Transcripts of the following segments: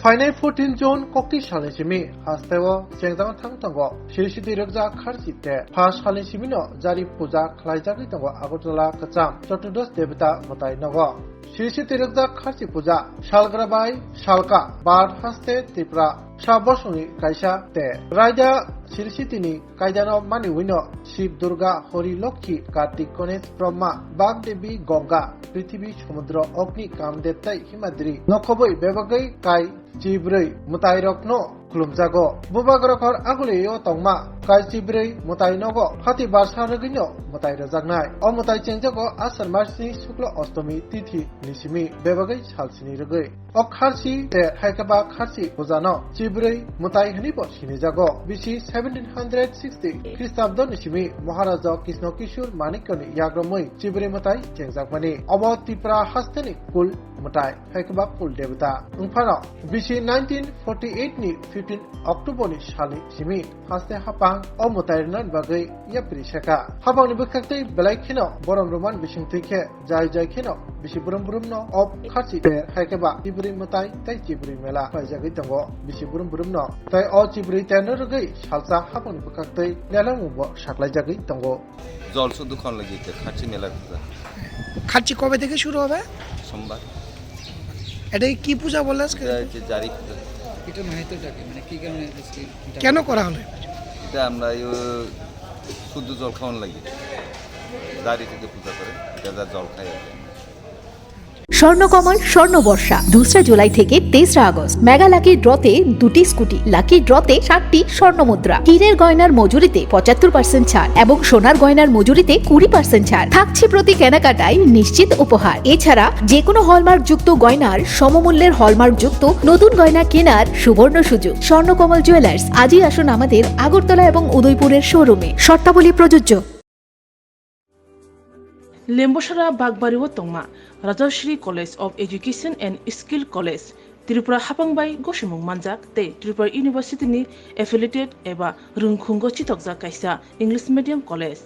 Final 14 June Kokti Shalin Simi Hastewo Jengdang Tang Tongo Shirishi Dirokja Kharchi Te Phasalni Simino Jari Puja Khlaijagwi Tongo Agotala Kacham Chotudos Devata Mwtaino Shirishi Dirokja Kharchi Puja Shalgrabai Shalka Bar Haste Tripura Shabosuni Kaisha Te Raja Shirishitini Kaidano Mani Wino Shiv Durga Hori Lokhi Kartik Ganesh Brahma Bagdevi Gonga Prithibi Samudra Ogni Kamdetai Himadri Nokhoboi Bebagai Kai Chibrei Mwtairokno Klumjago Bwtangrok Aguleyo Tongma Kai Chibrei Mwtainogo Hati Barsaragino Mwtairajagnai O Mwtai Chenjago Asar Marsni Shukla Ostomi Tithi Nisimi Bebagai Salsini Ragai O Kharchi Te Haikaba Kharchi Pujano Chibrei Mwtai Hnibo Shinijago Bishi 1760 Christabdo Nishimi Maharaja Krishna Kishur Manikoni Yagromoi Chibrei Mwtai Chenjagmani Obo Tripura Hasteni Kul Mwtai Haikaba Kul Devata Ungphano Bishi 1948 ni 15 October ni Shali Simi Haste Hapang O Mwtairnan Bagai Yapri Shaka Hapang ni Bukakti Belai Kino Borom Roman Bishing Tike Jai Jai Kino Bishi Burum Burumno Ob Kharchi Te Haikaba Chibrei Mwtai Tai Chibrei Mela Paijagwi Tongo Bishi Burum Burumno Tai O Chibrei Tenor Gai Salsa Hapang ni Bukakti Lelamungbo Shaklaijagwi Tongo জল শুধু খন লাগিয়েছে খাচ্ছি মেলার পূজা খাচ্ছি কবে থেকে শুরু হবে সোমবার এটা কি পূজা বলে আজকে জারি পূজা এটা নাইথোথোক্কে মানে কি কারণে কেন করা হলো এটা আমরা শুদ্ধ জল খাওয়ান লাগি জারি থেকে পূজা করে এটা জল খাই স্বর্ণকমল স্বর্ণবর্ষা 2 জুলাই থেকে 23 আগস্ট মেগা লাকি ড্রতে 2টি স্কুটি লাকি ড্রতে 7টি স্বর্ণমুদ্রা হীরের গয়নার মজুরিতে 75% ছাড় এবং সোনার গয়নার মজুরিতে 20% ছাড় থাকছে প্রতি কেনাকাটায় নিশ্চিত উপহার এছাড়া যে কোনো হলমার্ক যুক্ত গয়নার সমমূল্যের হলমার্ক যুক্ত নতুন গয়না কেনার সুবর্ণ সুযোগ স্বর্ণকমল জুয়েলার্স আজই আসুন আমাদের আগরতলা এবং উদয়পুরের শোরুমে শর্তাবলী প্রযোজ্য Lembosara Bagbariwo Tongma, Rajashri College of Education and Skill College, Tripura Hapangbai Goshimung Manjak, Te Tripura University ni affiliated eba Rungkhungo Chitokja Kaisa English Medium College.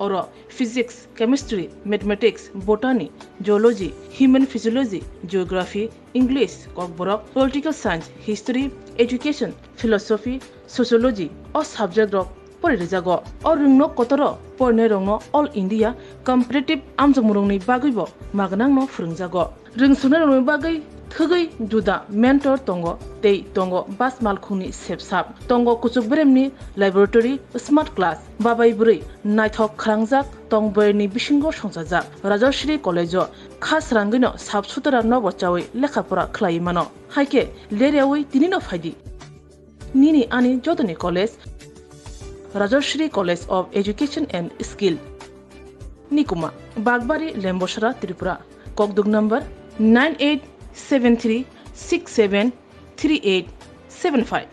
Oro Physics, Chemistry, Mathematics, Botany, Geology, Human Physiology, Geography, English, Kokborok, Political Science, History, Education, Philosophy, Sociology, or subject of Porijago, or Rungno Kotoro, Pornerongno, All India, Comparative Amjamurungni Bagibo, Magnangno Frungjago, Ringsunarong Bagai, Thugai, Juda, Mentor Tongo, Tei Tongo, Bas Malkuni Sepsap, Tongo Kuchukbremni, Laboratory, Smart Class, Babai Buri, Naithothokkhe, Tongberni Bishingo Shonsajak, Rajashri College, Khasrangino, Sabsutara Novochawi, Lekapura Klaimano, Haike, Leriawi, Tinino Fadi, Nini Ani Jodani College, Rajashri College of Education and Skill. Nikuma, Bagbari, Lembosara, Tripura. Kokdug number 9873673875.